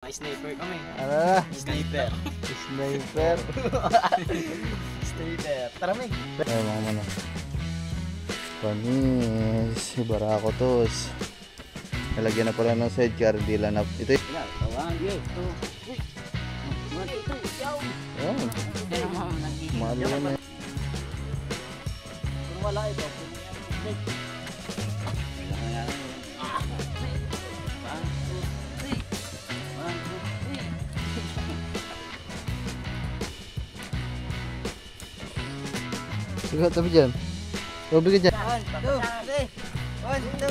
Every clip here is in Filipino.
Sniper kami. Ano na? Sniper. Sniper. Sniper. Tara may. Ay mga mano. Panis. Barako tos. Nalagyan na pala ng sidecar. Di lang na. Ito yung. Tawang yun. Ayan. Malo na. Kung wala ito. Sige, tabi dyan. Tabi ka dyan. 1, 2, 3. 1, 2,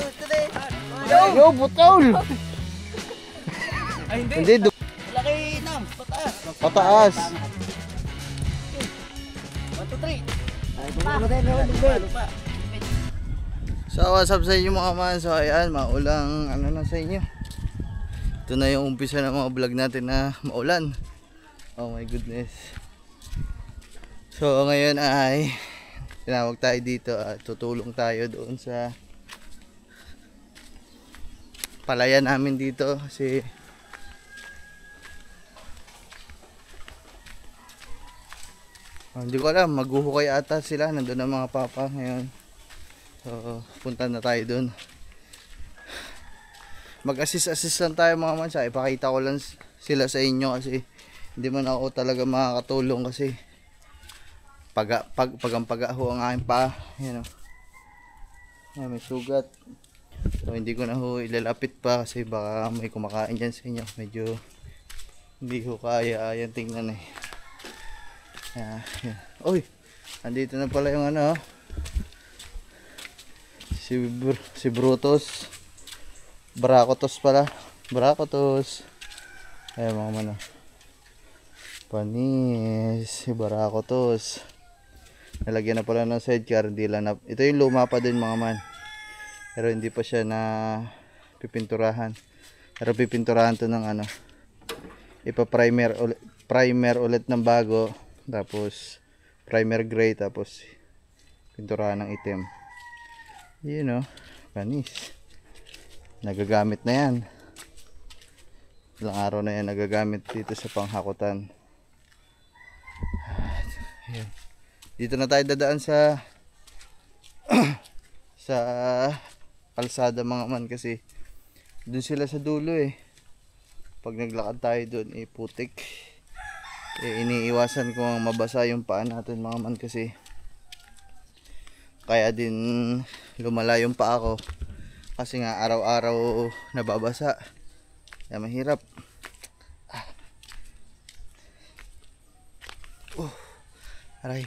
3. Yo, butol! Ay hindi. Hindi, Laki nam. Pataas. pataas. 1, 2, 3. Ay, lupa. So, what's up sa inyo mga man? So, ayan, maulang ano na sa inyo. Ito na yung umpisa ng mga vlog natin na maulan. Oh my goodness. So, ngayon ay tinawag tayo dito at tutulong tayo doon sa palayan namin dito kasi hindi ko alam, maghuhukay ata sila, nandun ang mga papa ngayon. So, punta na tayo doon. Mag-assist lang tayo mga mansa. Ipakita ko lang sila sa inyo kasi hindi man ako talaga makakatulong kasi paga ho ang aking pa. Yan o. Yan, may sugat. So, hindi ko na ho ilalapit pa kasi baka may kumakain dyan sa inyo. Medyo hindi ko kaya yan tingnan eh. Yan. Uy! Andito na pala yung ano si Brutus. Brakotos pala. Brakotos. Ayan mga mano. Panis. Si Brakotos. Nalagyan na pala ng sidecar. Hindi lang na. Ito yung luma pa din mga man. Pero hindi pa siya na pipinturahan. Pero pipinturahan to ng ano. Primer ulit ng bago. Tapos primer gray. Tapos pinturahan ng itim. You know. Panis. Nagagamit na yan. Ilang araw na yan nagagamit dito sa panghakutan. Ayan. Dito na tayo dadaan sa sa kalsada mga man kasi dun sila sa dulo eh. Pag naglakad tayo dun putik. Iniiwasan ko ang mabasa yung paa natin mga man kasi kaya din lumala yung paa ko. Kasi nga araw-araw nababasa. Kaya mahirap. Aray.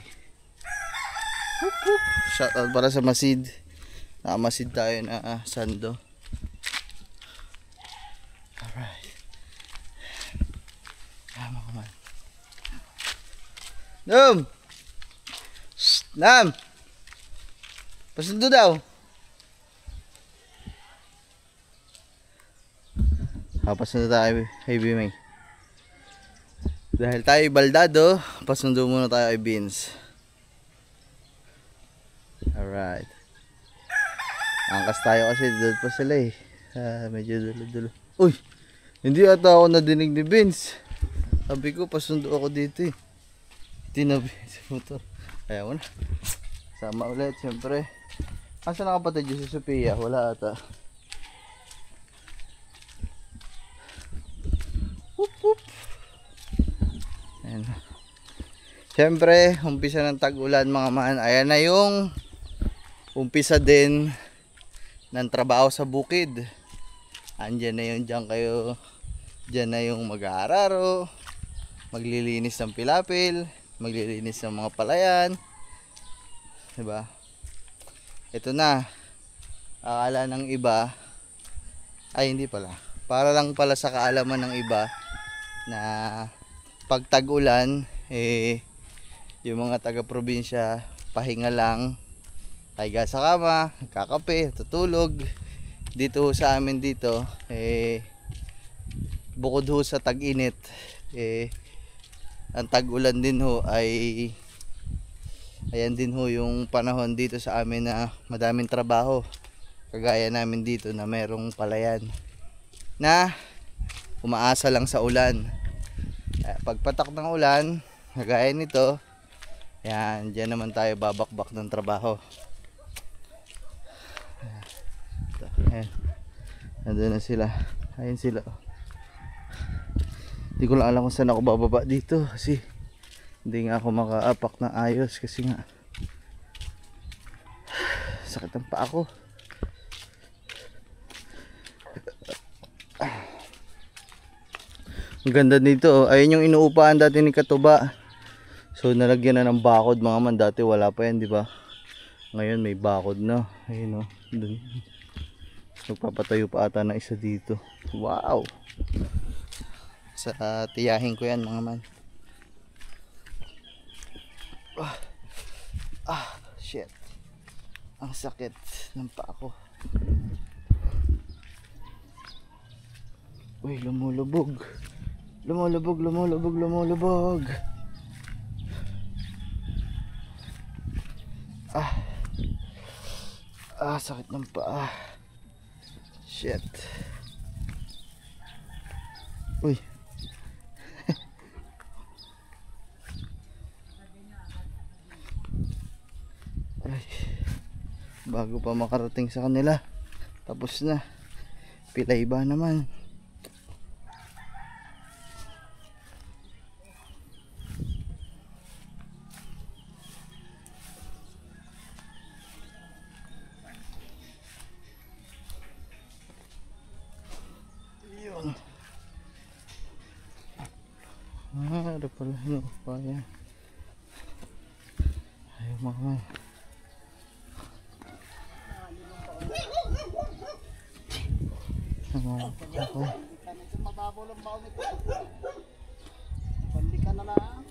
Shout out para sa masid. Nakamasid tayo na sando. Alright. Mga man. Nam! Shh! Nam! Pasundo daw. Pasundo tayo kay Bimay. Dahil tayo baldado, pasundo muna tayo kay Beans. Alright. Angkas tayo kasi doon pa sila eh. Medyo dulo-dulo. Uy! Hindi ata ako nadinig ni Beans. Sabi ko pasundo ako dito eh. Tinabi sa motor. Ayaw na. Sama ulit siyempre. Asa na kapatid yung si Sophia? Wala ata. Ayan. Siyempre, umpisa ng tag-ulan mga man. Ayan na yung umpisa din ng trabaho sa bukid. Andyan na yung dyan kayo. Dyan na yung mag-aararo, maglilinis ng pilapil, maglilinis ng mga palayan. Diba? Ito na. Akala ng iba, ay hindi pala. Para lang pala sa kaalaman ng iba na pag tag-ulan yung mga taga-probinsya pahinga lang, higa sa kama, kakape, tutulog. Dito sa amin dito bukod ho sa tag-init ang tag-ulan din ho ay ayan din ho yung panahon dito sa amin na madaming trabaho, kagaya namin dito na merong palayan na umaasa lang sa ulan. Pagpatak ng ulan, kagaya nito, yan, dyan naman tayo babakbak ng trabaho. Ayan, nandun na sila. Ayun sila. Hindi ko lang alam kung saan ako bababa dito kasi hindi nga ako makaapak na ayos kasi nga sakit ang paa ko. Ang ganda dito, ayun yung inuupahan dati ni Katuba. So nalagyan na ng bakod mga man, dati wala pa yan, di ba? Ngayon may bakod na. Ayun oh, doon. Magpapatayo pa ata na isa dito. Wow. Sa tiyahin ko yan mga man. Shit. Ang sakit ng paa ko. Uy, lumulubog. Lumulubog. Sakit ng paa. Shit. Uy. Ay. Bago pa makarating sa kanila. Tapos na. Pilay ba naman? Ada pala no upaya. Ayaw mga ako. Mababaw lang baon nito. Bandi ka na lang.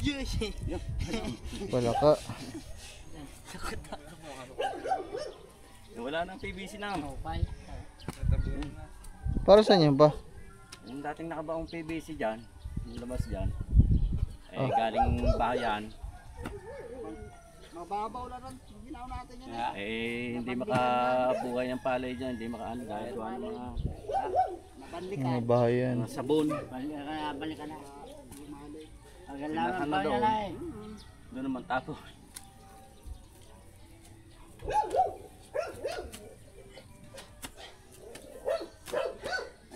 Yes. Wala ka. Wala nang PVC na. Para saan yan ba? Yung dating nakabaong PVC dyan, yung labas dyan, galing bayan. Mababaw lang lang. Ginaw natin yan. Hindi makabuhay ng palay dyan, hindi makaano gaya doon ng mga Nabandi ka. Mga bahayan. mga sabon. Balik ka na. Pinaka na doon. Doon naman tapo.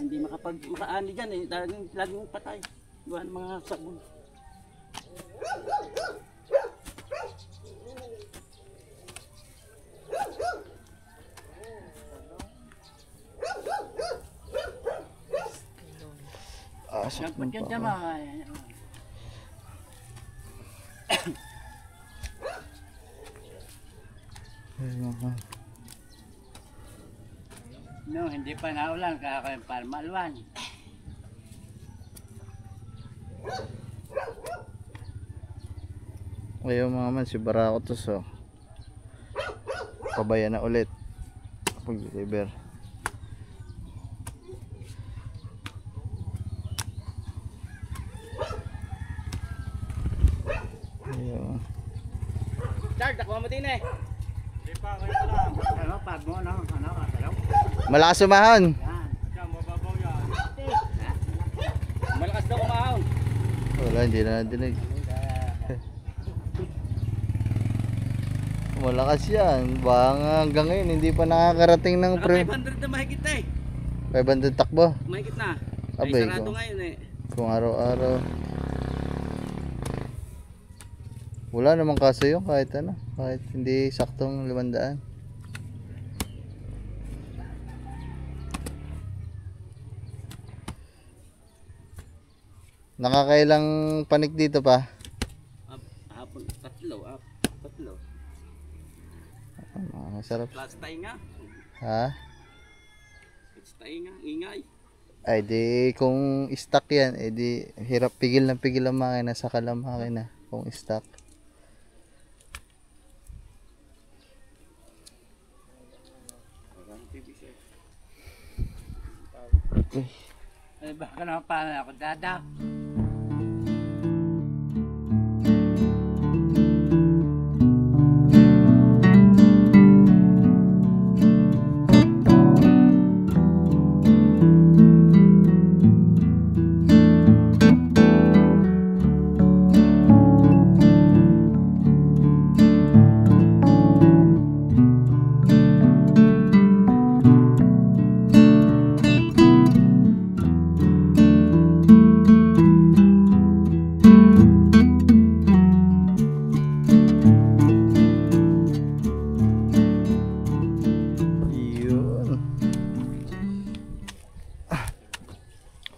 Hindi makaani dyan eh, laging patay. Doon mga sabon. Sakit ng Yan paa. mga. No, hindi pa naulan kaya kayo palmalwan. Ngayon mga man, si Barako to so. Pabaya na ulit. Pag-deliver. Ayun. Chard, ako mo din eh. Hindi pa, ngayon pa lang. Ano, pag mo, ano, kasalaw. Malakas umahon. Yan. Diyan, mababaw yan. Malakas daw kumahon. Wala, hindi na nadinig. Malakas yan. Baka hanggang ngayon hindi pa nakakarating ng Naka 500 na mahigit eh. 500 takbo. Mahigit na. Ay Abay, sarado kung- ngayon eh. Kung araw-araw. Wala namang kaso yun kahit ano. Kahit hindi saktong 500. Nakakailang panik dito pa? Hapon, tatlo. Masarap. Plus tainga. Ha? It's tainga, ingay. Ay di kung stock yan, eh di hirap pigil ang makina, saka lang makina kung stock. Ay, baka naman pa ako dada.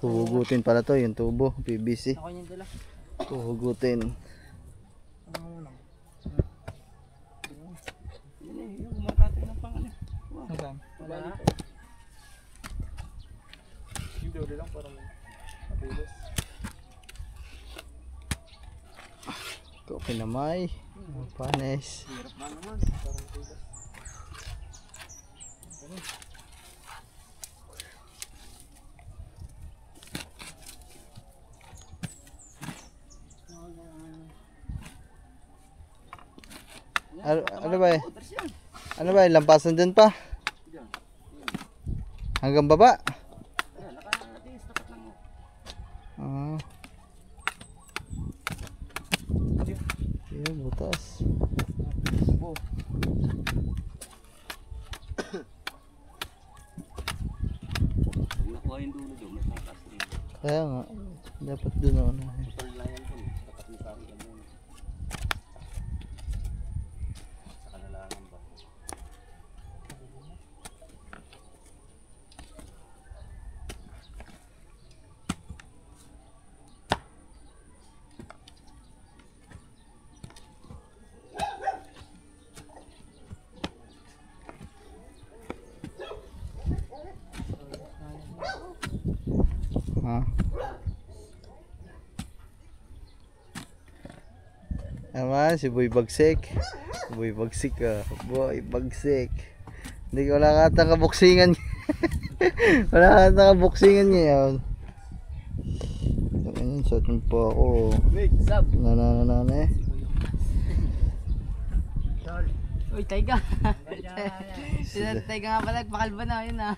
Huhugutin pala to, yung tubo, PVC. Ako yung dala. Huhugutin. Yun eh, yung matatay ng pangalan. Saan? Wala. Hindi ulit lang parang matulos. Ito pinamay. Panes. Hirap ba naman? Parang matulos. Ano ba eh? Ano ba eh? Lampasan dyan pa? Hanggang baba? Nakatiis, tapat lang. Ah. Iya, butas. Nakuha yung dulo doon, mas mataas din. Kaya nga, dapat doon ako na. Paglayan ko, tapat mo sa akin ganun. Sa kanalangan ba? Ha? Naman, si Boy Bagsik. Boy Bagsik ah. Boy Bagsik. Hindi ko wala ka kabuksingan. Wala ka kabuksingan ngayon. Ayun, sa atin po ako. Sab! Nananana eh. Uy, taiga! Taiga nga pala, pakalba na, yun ah.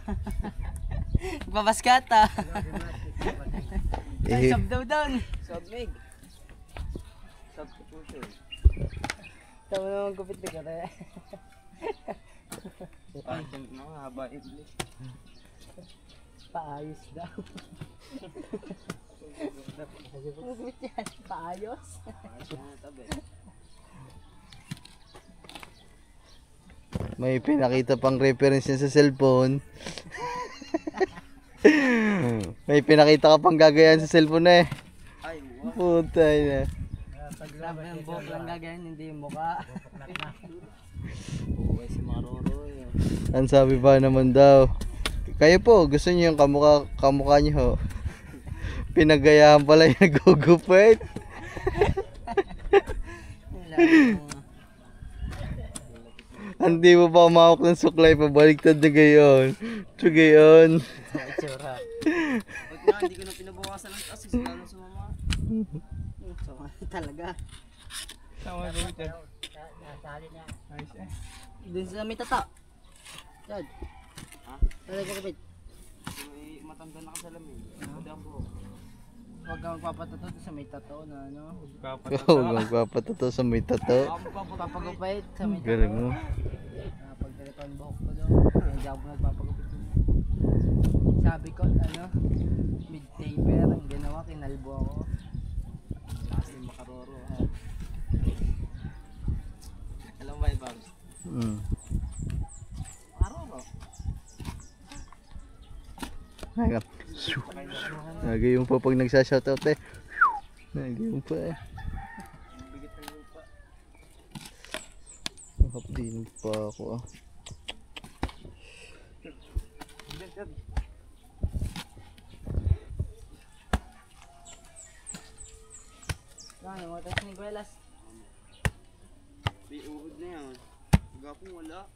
Magpapaskata! Eh, Sab daw down! Sab Meg! Sab to push eh. Tama naman gupit na kare. Ay, haba iblis. Paayos daw. Gupit yan, paayos. may pinakita pang reference niya sa cellphone. May pinakita ka pang gagayan sa cellphone eh. Ay, Putay na. sabi ng buhok lang gagayan, hindi yung mukha. Uy, si Maroro eh. Ang sabi pa naman daw, kayo po, gusto niyo yung kamukha niyo. Pinagayahan pala yung nagugupit. Hindi mo pa umawak ng suklay, pabaliktad na gayon. So gayon. Itsura. Pag nga, hindi ko na pinabukasan ng taas, kasi lalo sumama. Sama talaga. Sama gawin yan. Ayos eh. Doon sa may tata. Yan. Ha? Talaga kapit. May matanda na kasalamin. Madang po. Huwag kang magpapatato sa may tato na ano. Huwag magpapatato sa may tato. Papagupait sa may tato. Galing mo. Pagdalito ang buhok ko daw. Hindi ako nagpapagupit. Sabi ko, ano, mid-taper ang ginawa, kinalbo ako. Tapos yung makaroro. Alam ba yung Babs? Makaroro. Nagayon pa pag nagsashoutout eh. Nagayon pa eh. Bigat ng lupa. Nakapdin pa ako ah. Ano, mga tas ni Guelas. May uhod na yan. Gapong wala.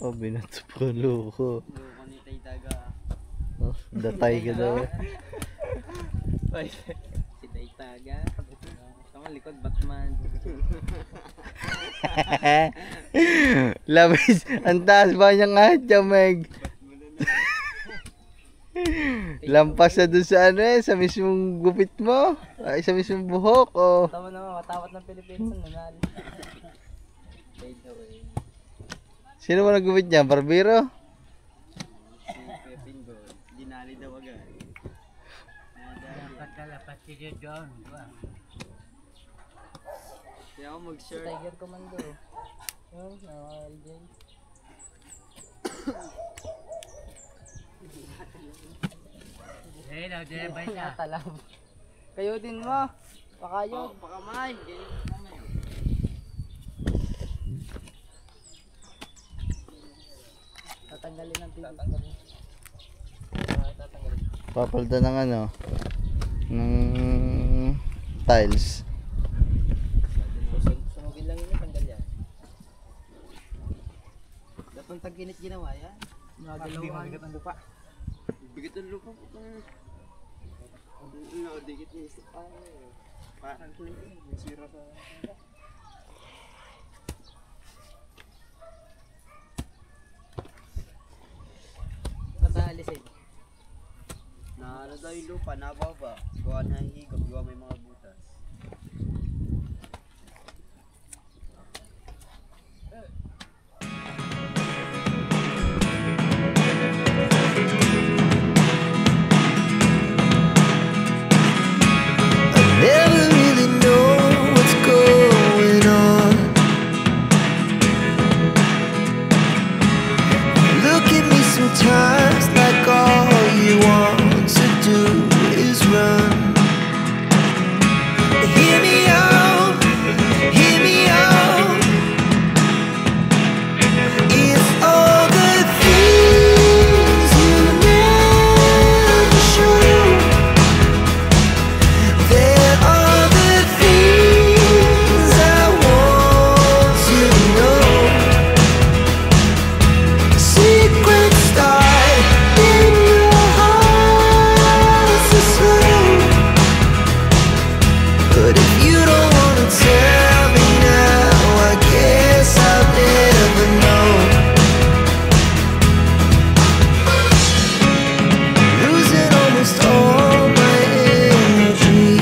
Oh, binato pa loko. Loko ni Taytaga. Oh, datay ka daw eh. Si Taytaga. Tama, likod Batman. Labis, ang taas ba niyang atya, Meg? Lampas na dun sa ano eh, sa mismong gupit mo. Ay, sa mismong buhok, oh. Tama naman, matawat ng Pilipinas ang nanal. Fade away. Sino mo nagupit niya? Barbero? Si Pepin Gold. Dinali daw agad. Dapat kalapat si John. Kaya ako mag-shirt. Tiger Commando. Yun, LJ. Eh, nagdebay siya. Talam. Kayo din mo. Pakayod. Pakamay. Tatanggalin ng TV. Papalitan ng ano, ng tiles. Sunugin lang yun, tanggal yan. Dapat tag-init ginawa yan. Nagalawan. Bigat ang lupa. Bigat ang lupa. Nakadikit niya isa pa. Parang sira sa... Natalisin. Na ano daw yung lupa, nababa. Gawa na yung higop, gawa may mga butas. Never really know what's going on. Look at me sometimes like all you want to do is run. Hear me out, hear me out. It's all the things you never show. There are the things I want to know. Secrets start in your heart so slow. But if you don't wanna tell me now, I guess I'll never know. Losing almost all my energy.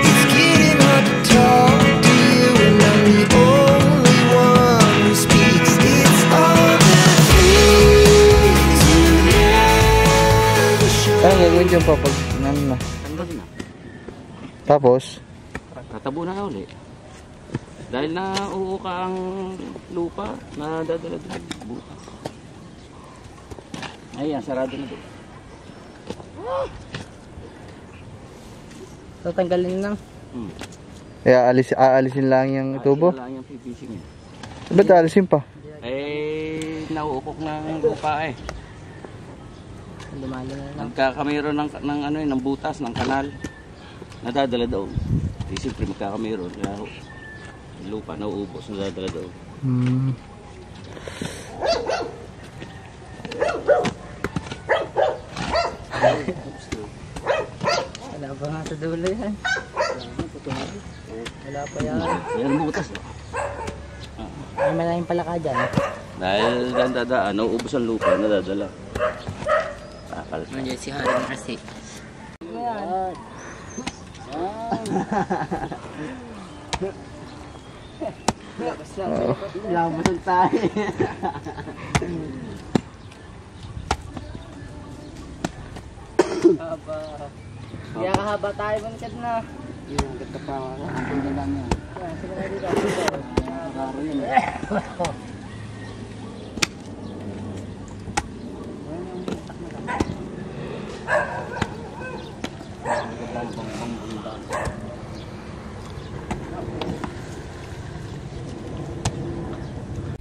It's getting hard to talk to you, and I'm the only one who speaks. It's all the things you never show. Ano gagawin dyan papag... Ano na? Tanggalin na. Tapos, Tatabo na uli. Dahil na uuka ang lupa na dadala doon bukas. Ayan, sarado na doon. Tatanggalin lang. aalisin lang yung tubo. Wala yung PVC niya. Ba't aalisin pa? Eh, nauukok ng lupa eh. Lumalo na lang. Nagkakamero ng ano ng butas, ng kanal. Nadadala doon. Eh, siyempre magkakamero. Kaya yung lupa, nauubos, nadadala doon. Wala pa nga sa dulo yan. Wala pa yan. Yan ang butas. Ay, maraming palaka dyan. Dahil yan dadaan, nauubos ang lupa, nadadala. Takal. Nandiyan si Haring kasi. Ayan. Labasan tayo. Haba. Kaya kahaba tayo manikad na. Yung ganda pa ako. Ang ganda lang yan. Sige na dito. Raro yun.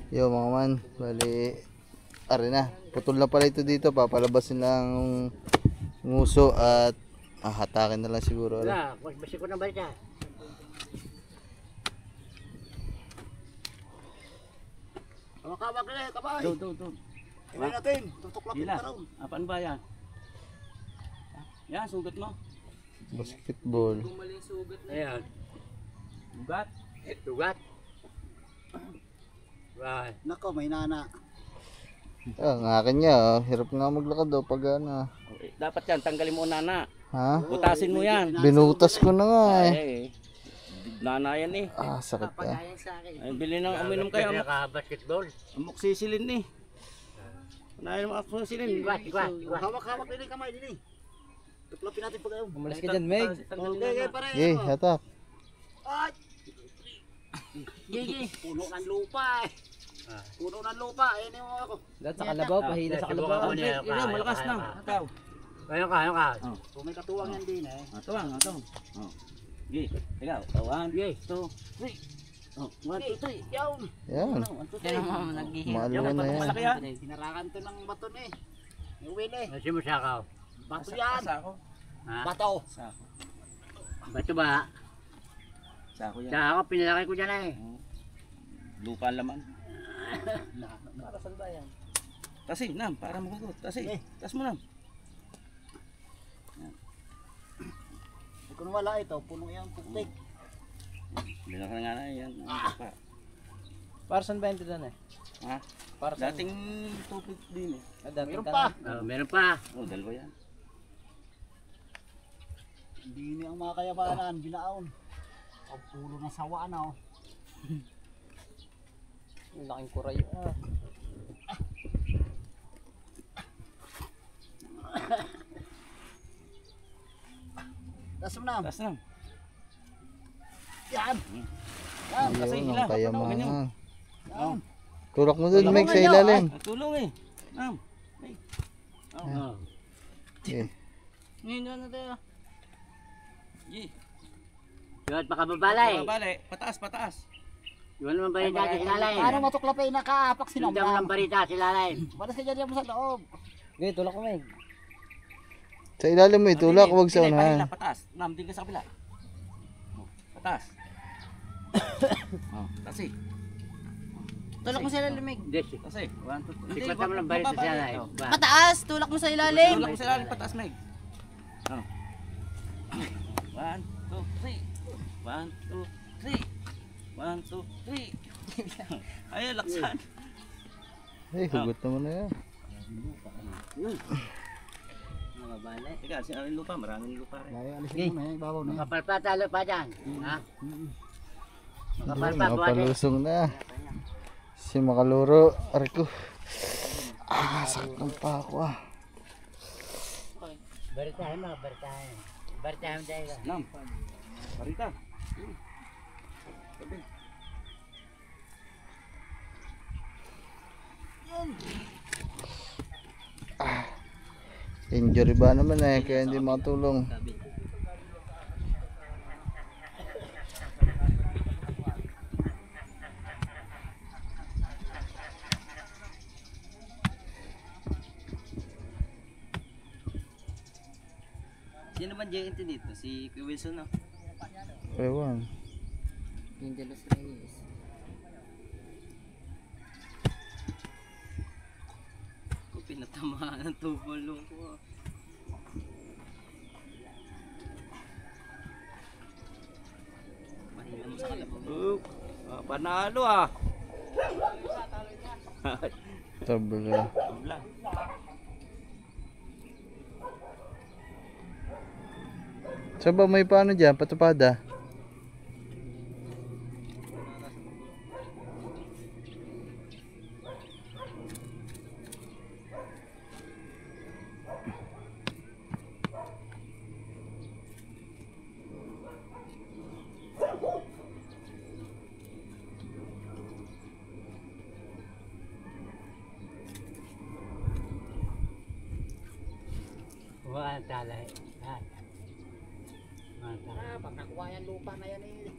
Yo mga man, bali, ari na, putol na pala ito dito, papalabasin lang nguso at hatakin na lang siguro. Ari. Wala, magbasi ko na ba siya? Kawak na eh, kapay. Doon. Tingnan natin, tutuklap yung Gila, parang. apaan ba yan? Yan, sugat mo. Basketball. Ayan, Sugat. tugat. Right. Nako, may nana. Ang akin niya, hirap nga maglakad daw pag ano. Okay. Dapat yan, tanggalin mo nana. Ha? Butasin mo yan. Binutas ko na nga eh. Eh, nana yan eh. Sakit ka. Ay, bili ng uminom kayo. Naka-basketball. Amok sisilin eh. Unahin mo ako sisilin. Hawak-hawak din yung kamay din eh. Tuklapin natin pag ayaw. Umalis ka dyan, Meg. Okay, pare. Yay, hatak. Ay! Gigi, puno ng lupa eh. Puno ng lupa, ayun yung ako. Lahat sa kalabaw, pahila sa kalabaw. Malakas na. Ikaw. Ayun ka. Oh. Kung may katuwang yan din eh. Tuwang. Oh. Sige, ikaw. 1, 2, 3. Oh, 1, 2, 3. Yawn! Yan. 1, 2, 3. Yan ang naghihirap. Maaluan na yan. Malaki yan. Sinarakan to ng bato eh. Yung wheel eh. Kasi mo sakaw. Bato yan. Sako. Bato. Sako. Bato ba? Sako yan. Saka pinalaki ko dyan eh. Lupa laman. Para saan ba yan? Kasi, Nam, para magugot. Kasi, tas mo, Nam. Kung wala ito, puno yung putik. Bilang ka nga na yan. Para saan ba yan doon eh? Ha? Para saan? Dating tupig din eh. Dating Meron pa. Meron pa. Oh, dalawa yan. Hindi niya ang mga kayabanan, binaon. Ang pulo ng sawa na oh. Ang laking kuray. Tas mo na. Tas, Nam. Yan. Kasi Ayun, hila. ang kayamangan. Yan. Tulak mo dun, Mike, sa ilalim. Natulong eh. Nam. Ay. Oh. Okay. Ngayon na tayo. Ye. Yun, pakababalay. Bale, pataas. Yun naman balita si Lalay. Paano matuklapay nakaapak Hindi mo sinamlam? ng balita si Lalay. Balas ka dyan mo sa loob. Ngayon, tulak ko Meg. Sa ilalim mo, tulak, huwag sa unahan. Pataas. Nam, din ka sa kabila. Oh, pataas. Oh, kasi. Tulak mo sa ilalim Meg. Hindi, Kasi. 1, 2, 3. sikwata mo ng balita si Lalay. Pataas! Tulak mo sa ilalim! Tulak mo sa ilalim, pataas, Meg. Oh. 1, 2, 3. 1, 2, 3. 1, 2, 3. Ayun, laksan. Eh, hugot naman na yan. Makabalay. Teka, sinanong lupa, maraming lupa rin. Ay, alisin mo na yung babaw na yan. Makapal pa talo pa dyan. Ha? Makapal Ayun, pa buwan eh. nakapalusong na. Si Makaluro, Ariko. Sakit ng pa ako Baritahin mo, baritahin. Baritahin mo dahil. Nam. Parita. Sabi. Injury ba naman eh, kaya hindi makatulong. Sino ba JNT dito? Si Kuya Wilson no? Ewan. Angelos Reyes. Kung pinatamaan ng tupulong ko. Mahina mo sa kalabaw. Panalo ah. Tabla. Wala. Saan ba may paano dyan? Patupada? Buwan talay. Ha? Pag nakuha yan lupa na yan eh.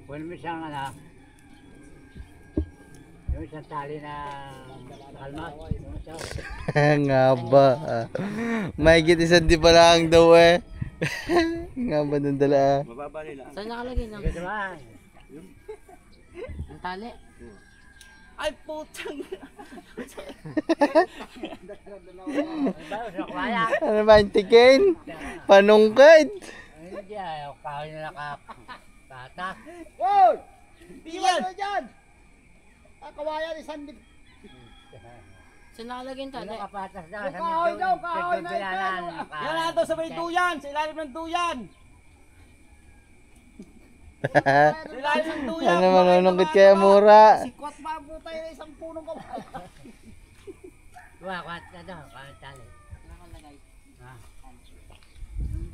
Kung mo siyang yung isang tali na kalmas. Nga ba? May isang di pa lang daw eh. Nga ba nung dala? Mababa nila. Saan nakalagay ng Gusto mo? ang tali? Ay putang. Ano ba yung tikin? Panungkad? Hindi ayaw kahoy na nakapata. Wow! Iwan mo dyan! Kawayan isang dip. Saan nakalagay yung tali? Nakapatas na Yung kahoy daw, kahoy na biglanan. Yan na to sa may duyan, sa ilalim ng duyan. Sa ilalim ng duyan. Ano manunungkit kaya mura? Sikwat ba ang butay na isang punong kawayan? Kwat na daw, kwat tali. Nakalagay.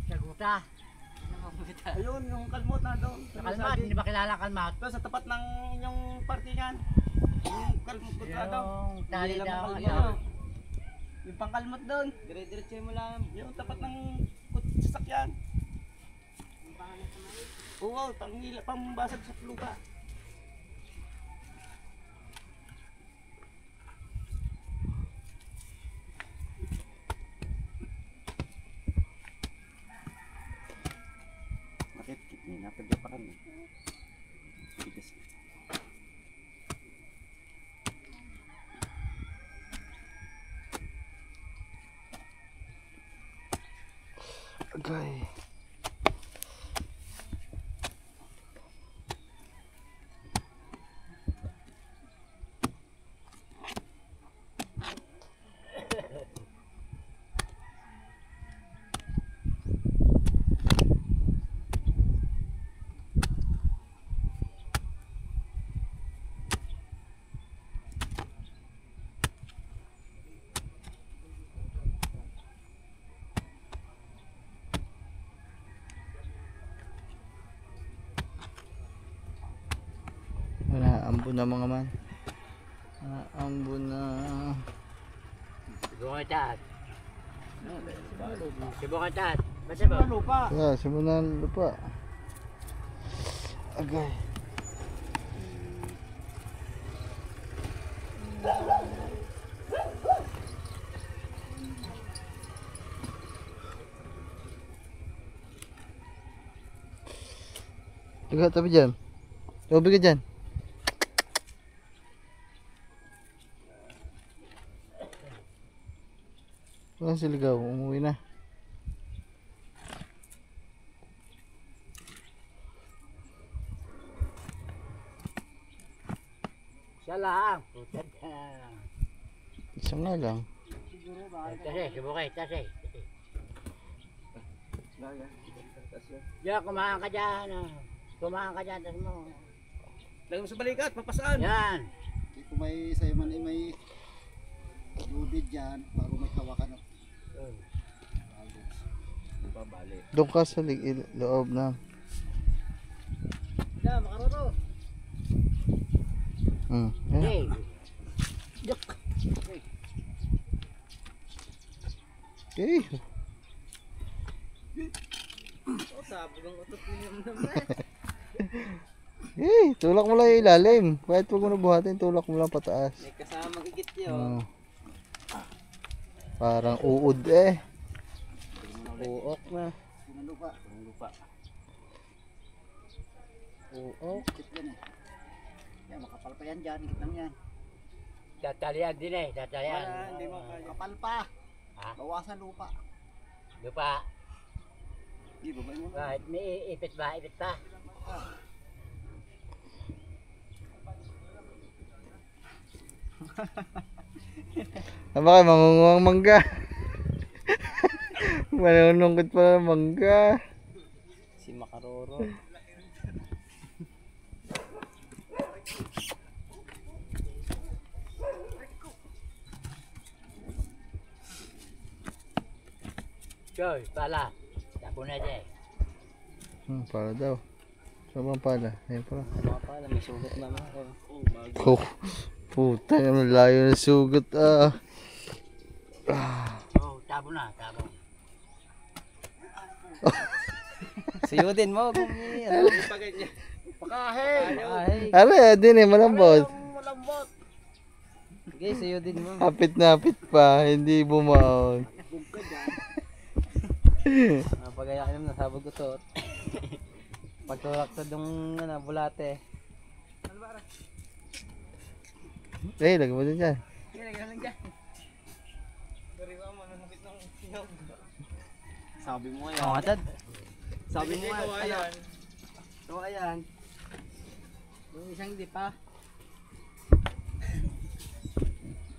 Saguta. Ayun, yung kalmot na doon. Kalmat, hindi ba kilala kalmat? Doon sa tapat ng inyong parkingan. Yung kalmot ko na doon. Yung tali Hindi lang daw. ang Ano? kalmot. Yung pangkalmot doon. Dire-diretso mo lang. Yung tapat ng sasakyan. Oo, pambasag sa lupa. Bakit? Napagya pa kami. Bigas. Agay. Naambo na mga man. Naambo na. Sibukan tat. Sibukan tat. Basta ba? Lupa. Yeah, simulan lupa. Agay. Ligat tabi dyan. Tubig ka dyan. Wala si Ligaw, umuwi na. Siya lang. Putad. Isa nga lang. Tase, sibukay, tase. Diyan, kumahan ka dyan. Kumahan ka dyan, tas mo. Lagay mo sa balikat, papasaan. Yan. Kung may sa'yo man ay may lubid dyan, bago may hawakan ng Babalik. Doon ka sa loob na. Yan, makaroro. Ayan. Hey. Okay. Oh, sabi ng utot niyo naman. Tulak mo lang yung ilalim. Kahit huwag mo na buhatin, tulak mo lang pataas. May kasamang igit yun. Parang uod eh. Uok na. lupa. Lupa. Uok. Ikit yan eh. Yan, makapal pa yan dyan. Ikit lang yan. Tatalian din eh, tatalian. Hindi mo kaya. Kapal pa. Ha? Bawasan lupa. Lupa. Di ba mo? Kahit may ipit ba, ipit pa. Tama kayo, mangunguhang mangga. Manunungkot pa ng mangga. Si Makaroro. Joy, pala. Tapo na dyan. Para daw. Saan bang pala? Ayun pala. Mga pala, may sugat naman. Oh, puta naman layo na sugat ah. Oh, tabo na, tabo. Siyo din mo. Ano? Paganya. Pakahe. Are, din eh, malambot. Malambot. Okay, siyo din mo. Hapit na hapit pa, hindi bumaon. Pagaya naman nasabog ko to. Pagtulak sa dong bulate. Eh, lagay mo din dyan. Sabi mo yan. Oo, Dad. Sabi mo yan. Ayan. So, ayan. Yung isang di pa.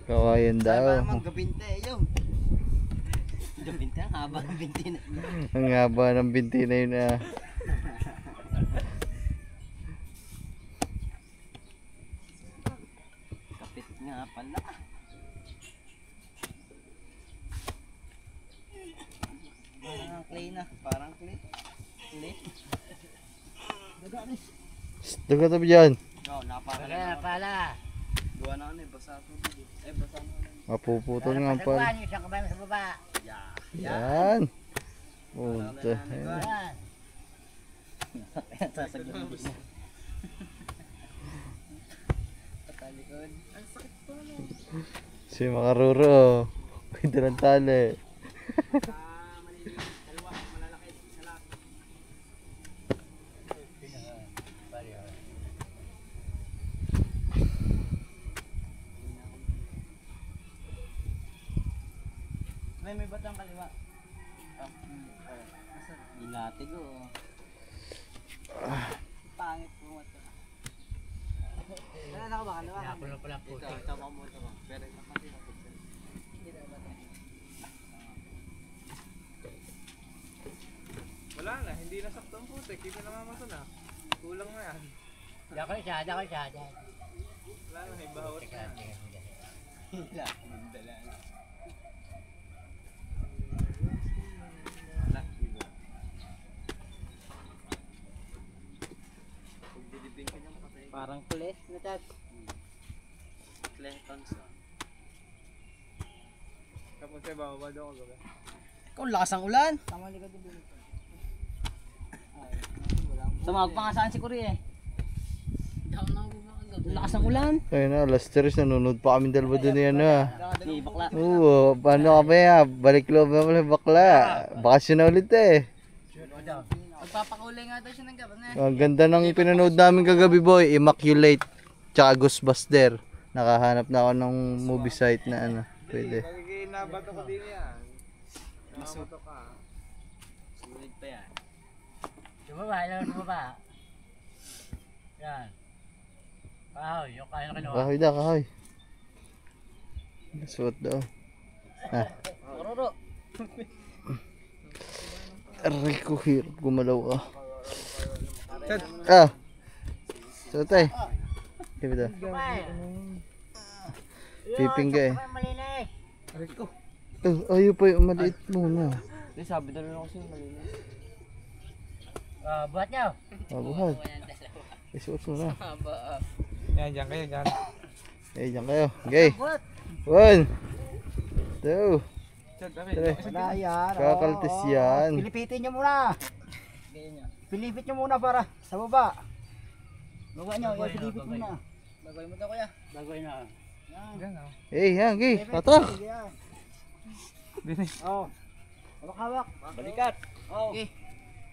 Kawayan Sabi daw. pa naman, gabinte yun. Gabinte, ang haba ng binti na. Ang haba ng binti na yun ah. Kapit nga pala. Parang clay na. Parang clay. Clay. Dagat tabi dyan. Ikaw, napaka Wala pala. Gawa na ano eh, basa ako. Basa na. Mapuputol nga pala. Yung isang kamay mo sa baba. Yan. Punta. Yan. Sasagyan mo. Si Makaruro. Pwede ng tali. May batang kaliwa. Ilatig o. Pangit po ito. Ano ba kaliwa? Napulo pala po. Tama mo ito. Pero kapatid ako. Wala na, hindi nasakto ang putik. Hindi na mamasa na. Kulang na yan. Dako siya. Wala na, ibahawat na yan. Parang pulis na tat. Claytons. Kapag sa'yo, bababa doon ako gabi. Ikaw, lakas ang ulan. Tama likod din. Tumawag pa nga saan si Korea eh. Lakas ang ulan. Ayun na, alas 3, nanonood pa kami dalawa doon yan ha. Di bakla. Oo, paano kami ha? Balik loob naman ng bakla. Bakasyon na ulit eh. Magpapakulay nga daw siya ng gabi na. Ang ganda ng pinanood namin kagabi boy, Immaculate tsaka Ghostbuster. Nakahanap na ako ng movie site na ano, pwede. Pagiging nabato ko din yan. Nakabato ka. Sulit pa yan. Sumaba. Yan. Kahoy, yung kaya na kinuha. Kahoy na, kahoy. Suot daw. Ororo. Aray ko, hirap gumalaw ah. Ah! Suot eh. Sabi daw. Pipingga eh. Malinis. Ayaw pa yung maliit muna. Di sabi na rin ako sa'yo malinis. Buhat niyo. Mabuhat. Isuot mo na. Yan, dyan kayo, dyan. Eh, dyan kayo. Okay. 1, 2, Chad, 3. Wala yan. Kakaltis oo. yan. Pilipitin nyo muna. Pilipit nyo muna para sa baba. Baba nyo, yung pilipit muna. Bagay mo daw kuya. Bagoy na. Dyan, oh. Eh, yan, okay. Tatak. Yan. Dinis. Oh. Hawak-hawak. Balikat. Okay.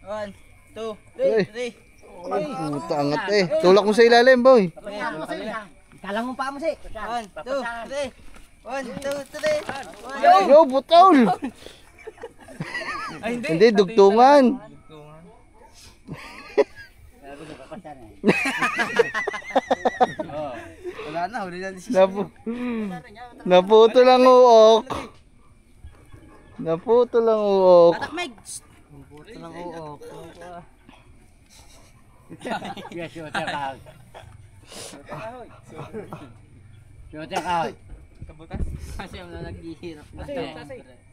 1, 2, Hey. 3. Ay, puta angat eh. Tulak mo sa ilalim, boy. Kalang mo pa mo si. 1, 2, 3. 1, 2, 3. Yo, butol. Ay, hindi. Hindi, dugtungan. Dugtungan. Wala na, huli na si Naputol ang uok. Naputol ang uok. Tatakmeg. Ito lang uok. Yes, shooter kahoy. Shooter kahoy. Kabutas. Kasi yung naghihirap na.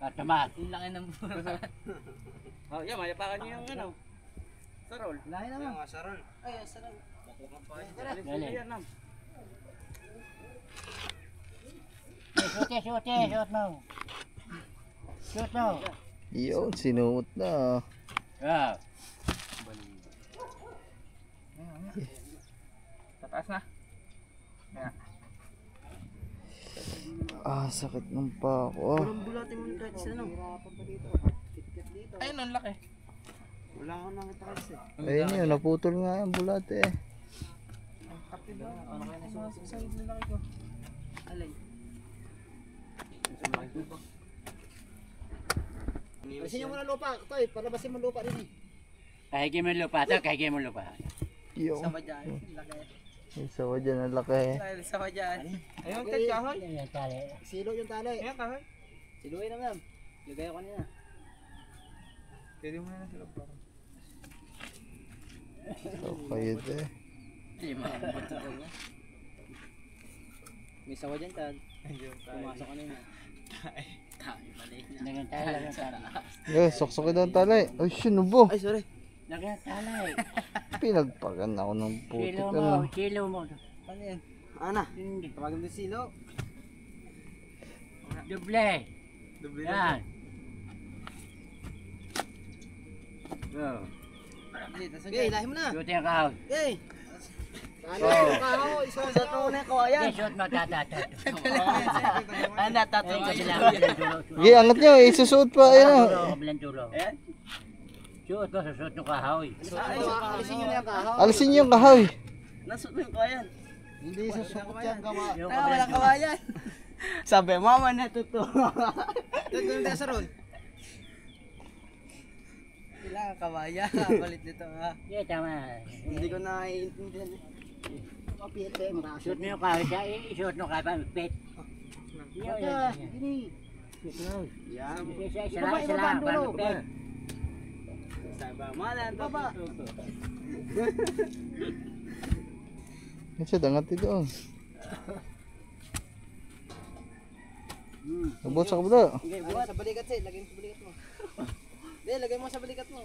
Katamat. Yung laki ng bura. Oh, yan, mayapakan niyo yung ano. Sarol. Lahi naman. Ay, sarap. Dali. Ayan na. Shoot mo. Shoot mo. Yun, sinuot na. Yeah. Tataas na. Ah, sakit ng pako. Walang bulatin mo kahit sa ano. Ayun, ang laki. Wala akong nakita kasi. Ayun yun, naputol nga yung bulat eh. Alay. Alisin nyo muna lupa. Toy, palabasin mo lupa rin eh. Kahigay mo yung lupa. Ito, kahigay mo yung lupa. Yung, Sama dyan. Laki. yung sawa dyan ang laki. Dahil sama dyan. Ayun, Chad, kahoy. Yan yung tali. Silo yung tali. Ayan, kahoy. Siluwi na ma'am. Lagay ako kanina. Pwede mo na sila para. So, kayo eh. Hindi makakabot ito niya. May sawa dyan, Tad. Ayun, Pumasok kanina. Tayo, mali na. Ganyan tayo lang yung tali. Yo, soksokin daw ang tali. Ay, sinubo. Ay, sorry. Lagyan talay. Pinagpagan ako ng putik. Silo mo, Ano? silo mo. Ano yan? Ana, Hindi. tawagan mo silo. Duble. Doble Yan. Oh. Okay, lahi mo na. Shoot yung kahoy. Okay. Ano Oh. yung kahoy? Isa to na ko, ayan. Yes, shoot mo, tatatat. Ano, tatay Yung ka kabilang sila. kabilang tulo. Sige, angat nyo. Isusuot pa. Ayan o. Tulo, kabilang tulo. Shoot mo, susut yung kahoy. Alisin nyo na yung kahoy. Alisin nyo yung kahoy. Nasuot mo yung kayan. Hindi susukot yan gawa. Yung Ah, kabilang walang tulo. kawayan. Sabi, mama na totoo. Tagulong tayo sa ron. Kailangan kawayan. Palit nito ha. Yeah, tama. Hindi ko naiintindihan. Kapiyete, marasyo. Shoot mo yung kahoy siya, isuot mo kahoy pa, pit. Yan, gini. Yan. Isa lang, paano pit? Sabi, mama na Baba. totoo. Yan siya, dangat ito. Abot sa kabila. Okay, buhat. Sa balikat siya. Lagay mo sa balikat mo. Hindi, lagay mo sa balikat mo.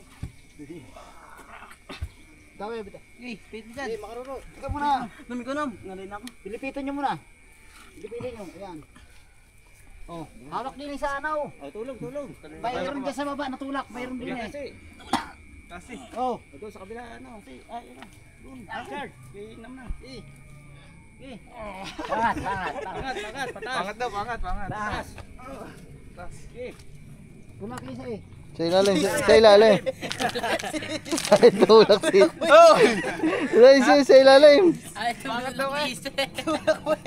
Dami, bita. Okay, pit mo dyan. Makaruro. Ikaw muna. Nami ko nam. Nalin ako. Pilipitin nyo muna. Pilipitin nyo. Ayan. Oh, hawak din sa anaw. Oh, tulog, tulog. Mayroon dyan sa baba, natulak. Mayroon din eh. Kasi. Oh, Ito sa kabila, ano. Si, ay, ano. Doon. Richard. Kay nam na. Eh. Eh. Pangat, pangat, pangat. Pangat, pangat. Patas. Pangat daw, pangat. Taas. Eh. kumaki isa eh. Sa ilalim. Sa ilalim. Ay, tulak si. Sa ilalim. Pangat daw eh.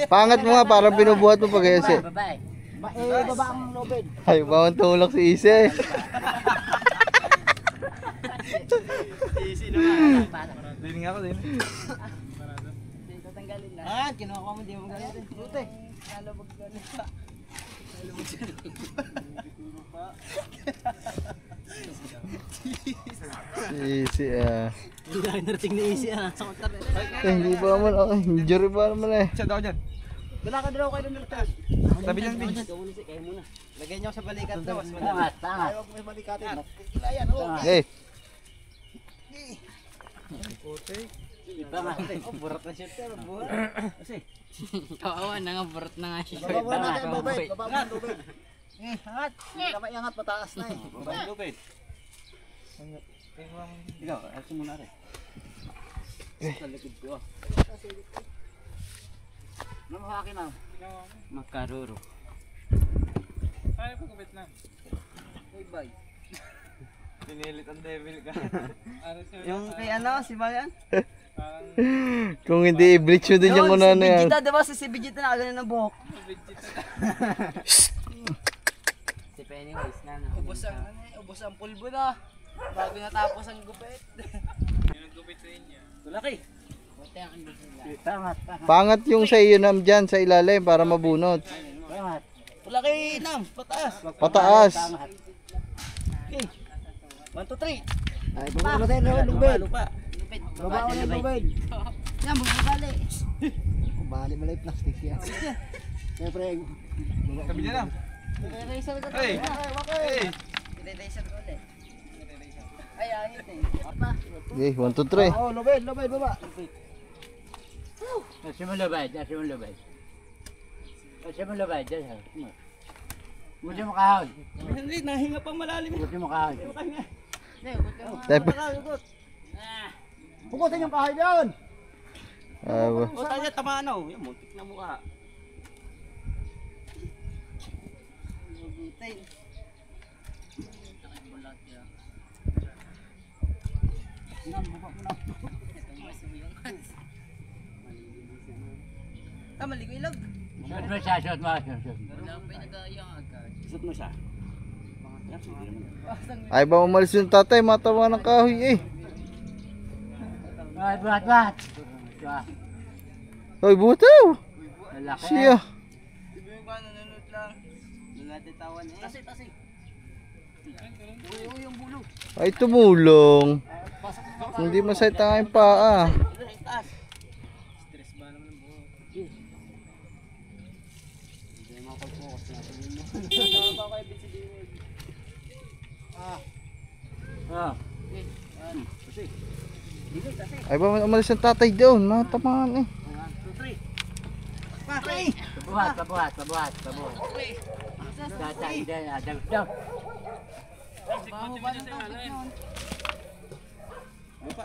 Pangat mo nga, parang pinubuhat mo pag ese. Babae. Baba ang lobed. Ay, bawang tulak si Ise. Easy naman. Lining ako din. Tatanggalin na. Ah, kinuha ko mo, di mo galitin. Buti. Nalabog ka na. Ise ah. Hindi na narating na easy ah. Sa kontar. Hindi pa naman. Injury pa naman eh. Siya daw dyan. Dalakad daw kayo doon nagtas. Tabi lang din. Kayo muna. Lagay niyo sa balikat to. Mas madali. Pangat, pangat. Ayaw ko may malikatin. Kilayan, oh. Pangat. Eh, Pangat. Oh, burat na shirt pero burat. Kasi. Kawawa na nga, burat na nga shirt. Baba mo natin ang lobed. Baba mo ang lobed. Angat. Hindi ka maiangat, pataas na eh. Baba lupit. Ikaw, asin mo na rin. Sa likod ko ah. Ano sa akin ah? Makaruro. Ay, pagkabit lang. Hey, bye. Pinilit ang devil ka. Ano siya? Yung kay ano, si Bayan? Parang kung hindi i-bleach mo din yung una na yan. Si Vegeta, diba? Si Vegeta na ganun ng buhok. Si Pennywise na. Ubos ang, ano, ubos ang pulbo na. Bago natapos ang gupit. yung nagkupit sa inyo. Tulaki. Pangat, pangat. Pangat yung sa iyo nam dyan sa ilalim para mabunot. Pangat. Tulaki, Nam. Pataas. Pataas. Pangat. Okay. 1, 2, 3. Ay, baba mo tayo ng lobed. Lupa. Baba mo ng lobed. Yan, magbabali. Bali mo lang yung plastic yan. Siyempre, Tabi niya lang. Eraser ko. Hey! Hey! Eraser ko ulit. Ay, ahit eh. Okay, 1, 2, 3. oh, lobed, lobed, baba. Nasa mo labay, nasa mo labay. Nasa mo labay, nasa mo. Buti mo kahoy. Hindi, nahinga pang malalim. Buti mo kahoy. Pukutin yung kahoy doon. O, tanya, tamaan o. Yan, muntik na mukha. Tama, ligo ilog. Shoot mo siya, shoot mo, shoot mo. Isot mo siya. Yan, sige naman. Ay ba umalis yung tatay, matawa ng kahoy eh. Ay, buhat, buhat. Hoy, butaw. Lalaki. Siya. Sabi mo ba, nanonood lang. Doon natin tawan eh. Tasi, tasi. Uy, yung bulo. Ay, tumulong. Hindi masay tanging paa. Ay, taas. Stress ba naman ang buho? Hindi naman pag-focus na. Sabihin mo. Tama ba kayo, Bitsy David? Ah. Ay ba umalis ang tatay doon? Matamaan eh. Pabuhat. Tatay din, daw.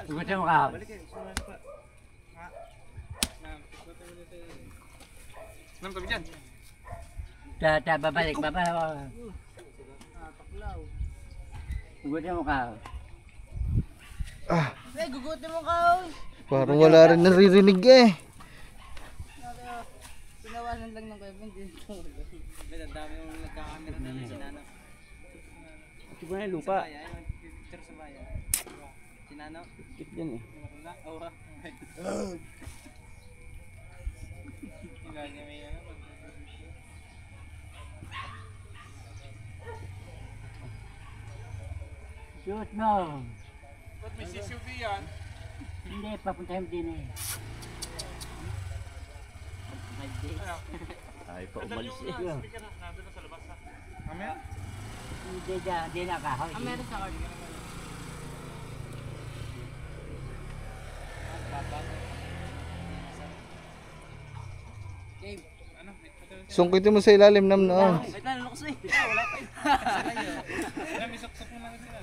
Gusto mo ka? Nam kami dyan. Babalik. Gusto mo ka? Gugutin mo ka. Parang wala rin naririnig eh. Pinawasan lang ng Kevin. Ang dami yung nagkakamera na lang sinano. Ito ba yung lupa? Picture sa bayan. Sinano? Kit yan eh. Oo. Shoot mo. Ba't may CCTV yan? Hindi, papuntahin din eh. Ay pa umalis eh. Speaker na, nandun na sa labas ha. Mamaya? Hindi na kahoy. Meron sa card. Ano? Sungkitin mo sa ilalim nam no. Wait lang, lukas eh. Wala pa eh. Alam, isok-sok mo namin sila.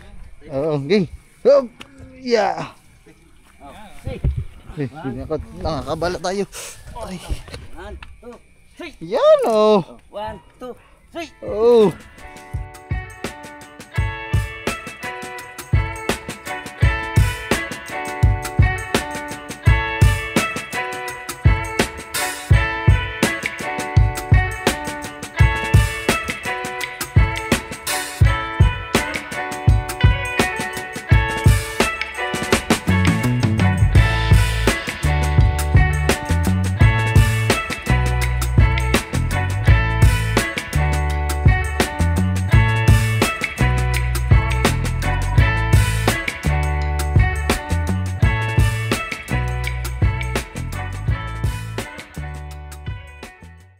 Oo, okay. Hop! Yeah! Nakakabala tayo. Ay. 1, 2, Yan oh! 1, 2, 3. Oh!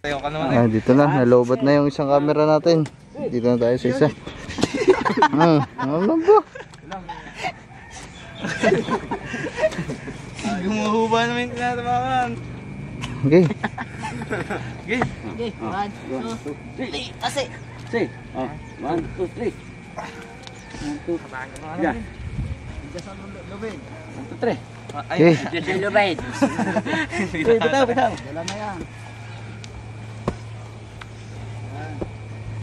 Tayo ka naman Dito na, nalobat na yung isang camera natin. Dito na tayo sa isa. Ano ba? Gumuhuba naman yung tinatamaan. Okay. Okay, 1, 2, 3. Kasi. Say, 1, 2, 3. 1, 2, 3. Yeah. 1, 2, 3. Okay. Diyan lubid. Bitaw. Dala na yan.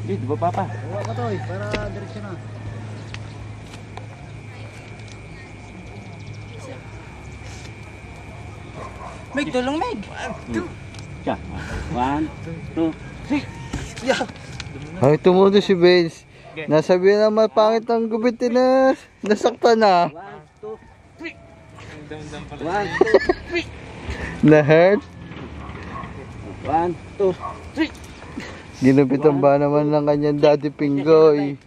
Di ba papa? Huwag ka to para direksyon na. Meg, tulong Meg. Siya. 1, 2, 3. Ay, tumudo si Benz. Nasabi naman pangit ang gupit na nasaktan na. 1, 2, 3. Na-hurt. 1, 2, 3. Ginupitan ba naman ng kanyang daddy Pinggoy?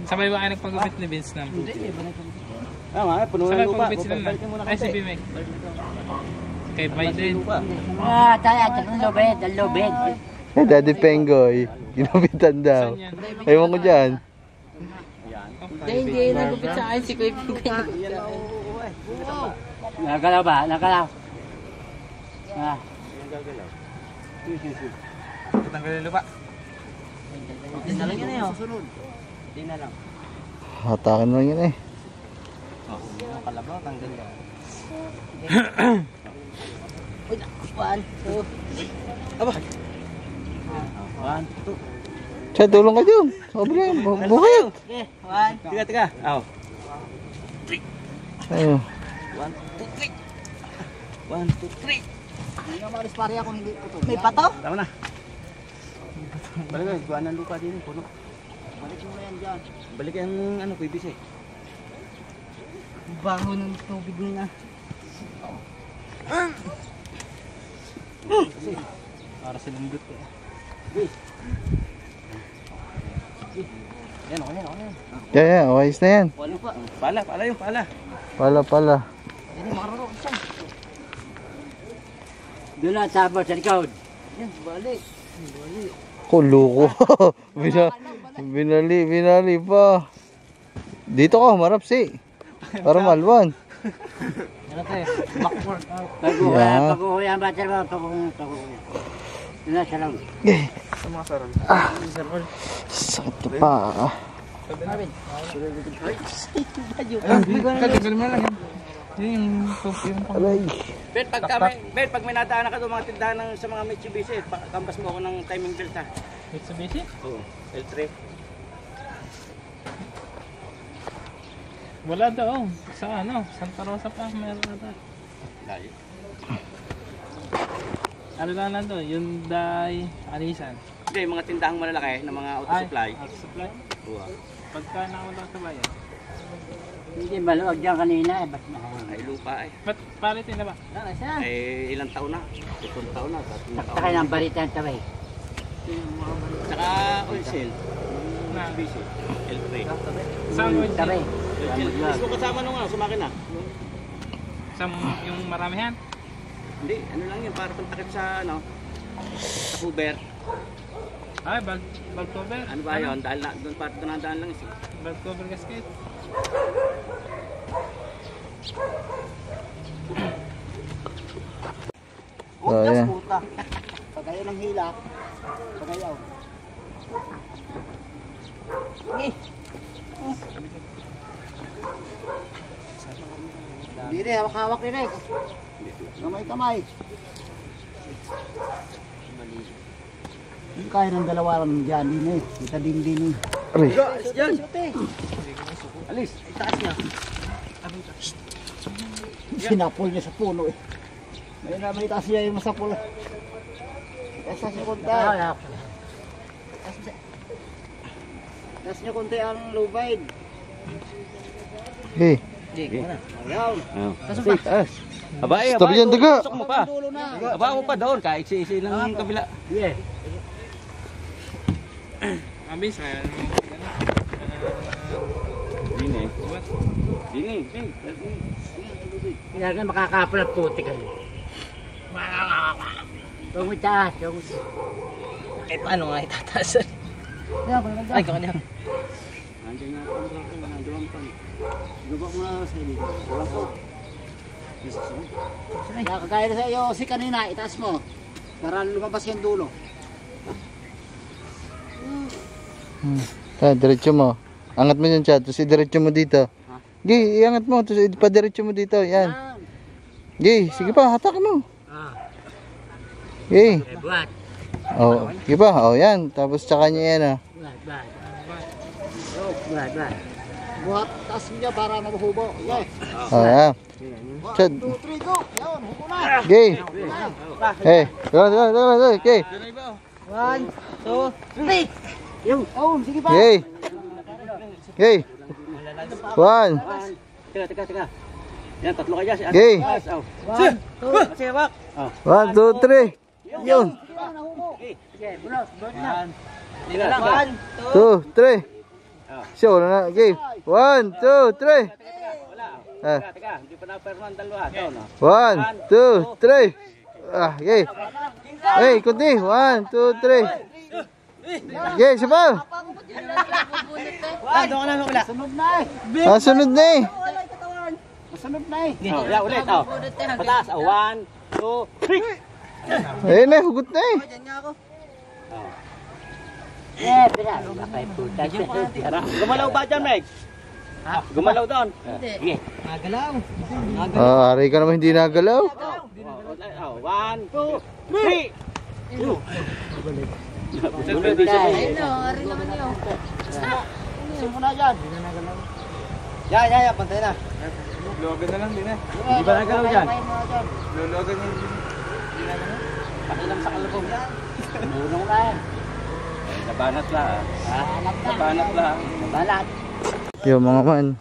Sabay ba kayo nagpagupit ni Vince Nam? Tama, puno Sabay ng lupa. pagupit sila na. Ay, si Bimek. Kay Biden. Tayo, ang lubid. Eh, daddy Pinggoy. Ginupitan daw. Saan yan? Ewan ko dyan. Hindi, nagupit sa akin si Kuya Pingay. Nagalaw ba? Nagalaw. Tanggalin lupa. Hindi na lang yun eh. Susunod. Hindi na lang. Hatakan lang yun eh. Yung kalabaw, tanggal yan. 1, 2. 1, 2. Siya, tulong ka dyan. Sabi na, bukit. Okay, 1. Tiga. Aw. Ayun. 1, 2, 3. Hindi nga makalis-pari ako hindi puto. May pato? Tama na. Balik na, kuhaan ng lupa din, puno. Balik mo na yan dyan. Balik ang ano, PVC. Baho ng tubig na. Para sa lindot ko. Yan, okay yan. Yeah, ayos na yan. Wala pa. Pala yung pala. Pala. Hindi makararo ko siya. Doon na, tapos sa likod. Yan, balik. Kulo ko. Binali pa. Dito ka, humarap si. Para malwan. Ano to eh? Backward. Yeah. Pag-uwi ang bater mo. Pag-uwi. Yun na, siya lang. Sa mga sarol. Sakit na pa. Katigal mo lang yan. Yun yung Alay. Ben, pag may nadaanan ka doon mga tindahan sa mga Mitsubishi, kampas mo ako ng timing belt ha. Mitsubishi? Oo, L3. Wala daw. Sa ano? Santa Rosa pa. Meron na daw. Layo. Ano lang na doon? Hyundai, Alisan. Hindi, yung mga tindahang malalaki ng mga auto supply. Auto supply? Oo. Pagka nakawala sa bayan. Hindi, maluwag dyan kanina eh. Ba't na? Ay lupa eh. Ba't palitin na ba? Eh ilang taon na? 7 taon na. Takay ng balita ang tabay. Saka oil seal. Na. Mitsubishi. L3. Saan mo Tabay. Mismo kasama nung sa makina. Sa yung maramihan? Hindi, ano lang yun, para pantakip sa ano, sa cover. Ay, bag cover. Ano ba yun? Dahil na, doon para doon daan lang isa. Bag cover gasket. Oh, yeah. Puta. Pagayo ng hila. Pagayaw. Hindi rin, hawak-hawak rin eh. Kamay-kamay. Hindi kaya ng dalawa lang dyan din eh. Kita din eh. Aray. Yan! Alis, itaas niya. Sinapol niya sa puno eh. May taas niya yung masapol. Taas niya konti. Taas niya konti ang lubid. Hey. Ayaw. Abay, Stop yan, daga. Pasok mo pa. Dulo na. Aba mo pa doon, kahit isi lang yung kabila. Yeah. Abis, kaya Dini. Dini. Kaya ka makakapal at puti ka. Huwag mo taas. Eh, paano nga itataasan? Ay, kanya. Andiyan nga ang drone, nandoon pa. Gaba mo na sa dito. Wala ko. Kagaya na sa iyo si kanina, itaas mo. Para lumabas yung dulo. Diretso mo. Angat mo yung chat, tapos idiretso mo dito. Gi, iangat mo, tapos ipadiretso mo dito. Yan. Gi, sige pa, hatak mo. Gi. Buat. Oh, sige pa. Oh, yan. Tapos tsaka niya yan ah. Buat. Buat, taas mo niya para mabuhubo. Okay. Oh, yan. 1, 2, 3, go! Yan, hubo na! Gi. Hey, go. Gi. 1, 2, 3! Yung, sige pa! Gi. Gi. 1. Teka. Yan, tatlo kayo. Gi. 1, 2, Sige, bak. 1, 2, 3. Yun. sige, bulos, na. Dila lang. 2, 3. Show na. Gi. 1, 2, 3. Teka. Hindi pa na-perman dalawa. Doon. 1, 2, 3. Ah, gi. Hey, kunti. 1, 2, 3. Gi, sipa. Doon ka na wala. Sunod na eh! Ah, sunod na eh. Sunod na eh! Ya, ulit. Pataas. 1, 2, 3. Ayun na, hugot na eh. Yeah, pira. Kapay puta. Tara. Gumalaw ba dyan, Meg? Gumalaw doon. Hindi. Nagalaw. Ah, hari ka naman hindi nagalaw. 1, 2, 3. Ayun o, rin naman yun. Simula dyan! Ya, pantay na. Logan na lang din eh. Di ba nagalaw dyan? Lologan yung Pakilam sa kalabog. Bulong na yan! Nabanat lang. Nabanat na! Nabanat! Yung mga man.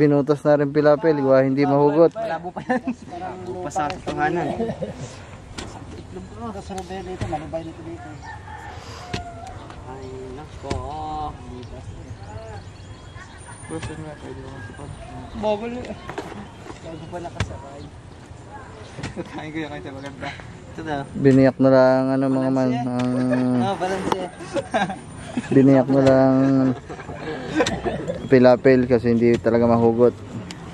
Binutas na rin pilapil. Iwa hindi mahugot. Malabo pa yan. Pasakit tuhanan. Itlog ko, kasunod na yun dito, malubay dito. Ay, nako. person nga. Pwede naman sa pan. Bobol eh. Bago pa nakasakay. Kain ko yung kahit maganda. Ito na. Biniyak na lang ano mga man. Balance eh. Biniyak na lang Pilapil kasi hindi talaga mahugot.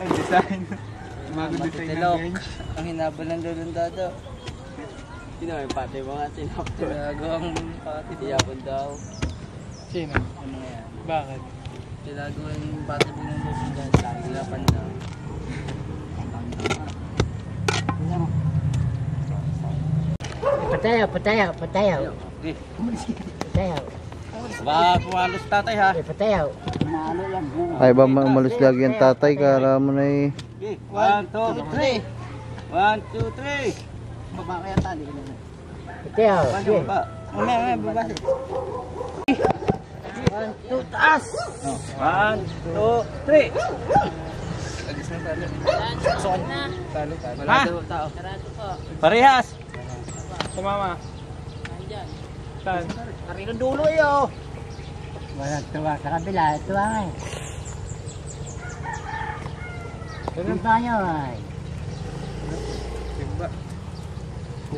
Ang design. Mag-design ng Matitilok. bench. Ang hinabol ng lulong dado. Sino yung pati mo nga tinapos? Tinago ang pati. Tiyapon daw. Sino? Yung mga yan. Bakit? Tinago yung pati ng lulong dado. Tinapan daw. Patayaw, patayaw, patayaw. Patayaw. Ba, pumalos tatay ha. Patayaw. Maano lang. Ay ba umalis lagi ang tatay kara mo na eh. Okay, 1, 2, 3. 1, 2, 3. Baba kaya tali ka na. Patayaw. Ano ba? Mamaya, babasa. 1, 2, taas! 1, 2, 3. Wala daw tao. Parehas. Sumama. Saan? Karinong dulo yo. Wala tuwa sa kabila. Tuwa nga eh. Ganun pa nyo ay. Timba.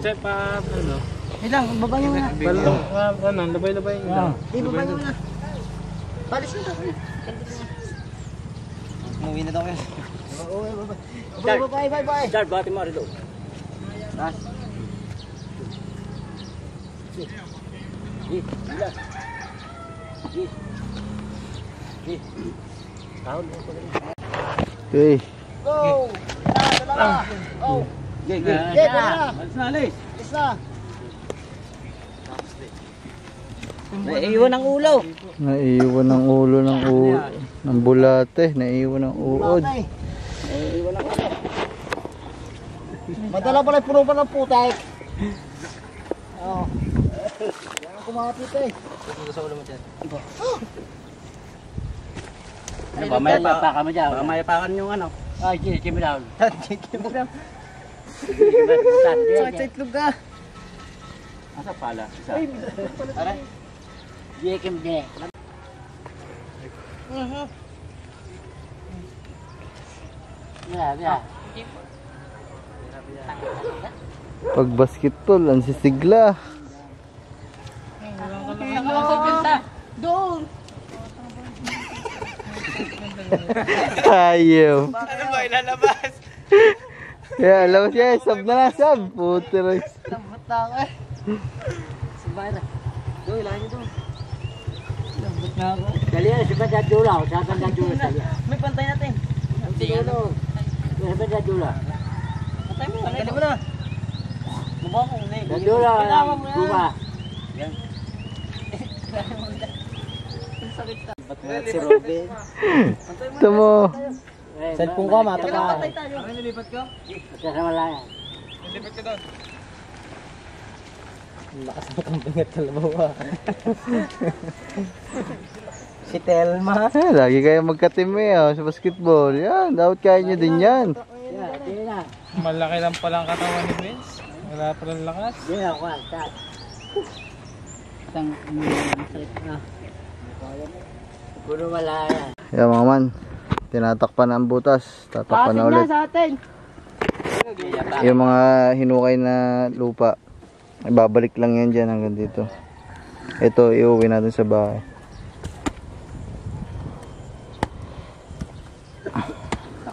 Check pa, ano? Ilang, baba nyo na. Balong, ano, labay-labay nyo lang. Di, baba nyo na. Balis nyo na. Umuwi na daw yan. Oo, baba. Baba, bye, bye. Dad, bati mo rito. Okay. Go! Dala. Go! Okay, Okay, good. dala. Alis na, alis. Isa. Naiiwan ang ulo. Naiiwan ang ulo ng bulate, naiiwan ang uod. Patay. Madala pala puro pa ng putek. Oo. Yan ang kumapit eh. Ano ba, may pakan mo dyan? May pakan yung ano. Ay, chikim down. Sa itlog ka. Asa pala? Isa. Aray. Chikim din. Yeah. Pag basketball, ang sisigla. Doon. Ayaw. Ano ba, ilalabas? Yeah, labas yan. Sab na lang, sab. Puti rin. Lambot na ako eh. Subayra. Doon, ilan nyo doon. Lambot na ako. Dali yan, si Badadula. Sa Badadula. May pantay natin. Siguro. Si Badadula. Pantay mo. Dali mo na. Mukha ko. Badadula. Guma. Si Robin. Ito mo. Cellphone ko, mataka. Ano nilipat ko? Sa Malaya. Nilipat ka doon. Lakas ng kambing at kalabaw. Si Telma. Lagi kayo magka-team sa basketball. Yan, dapat kaya nyo din yan. Yeah, hindi na. Malaki lang palang katawan ni Vince. Wala palang lakas. Hindi na, kuwan. Tat. Isang sakit na. Puro Malaya. Yan mga man. Tinatakpan ang butas. Tatakpan na ulit. sa atin. Yung mga hinukay na lupa. Ibabalik lang yan dyan hanggang dito. Ito, iuwi natin sa bahay.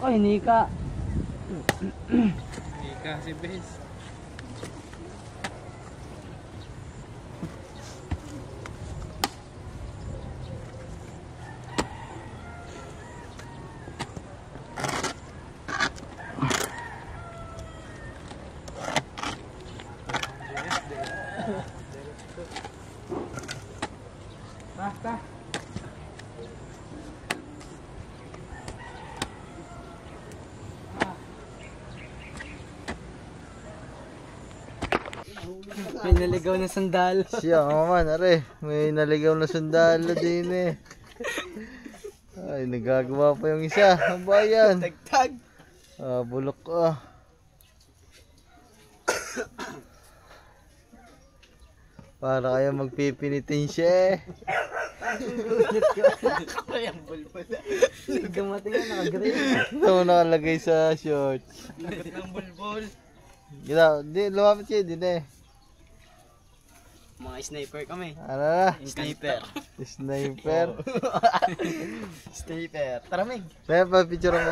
Ako, hinika. Hindi ka si Vince. Basta. May naligaw na sandal. Siya mga man, are. May naligaw na sundalo din eh. Ay, nagagawa pa yung isa. Ang bayan. Tagtag. Bulok ah. Para kaya magpipinitin siya eh. Dumating na, naka-green. Ito mo nakalagay sa shorts. Lagot ng bulbol. Gila, di, lumapit kayo din eh. Mga sniper kami. Ano na? Sniper. Sniper. Sniper. Tara, Meg. Kaya pa picture ako.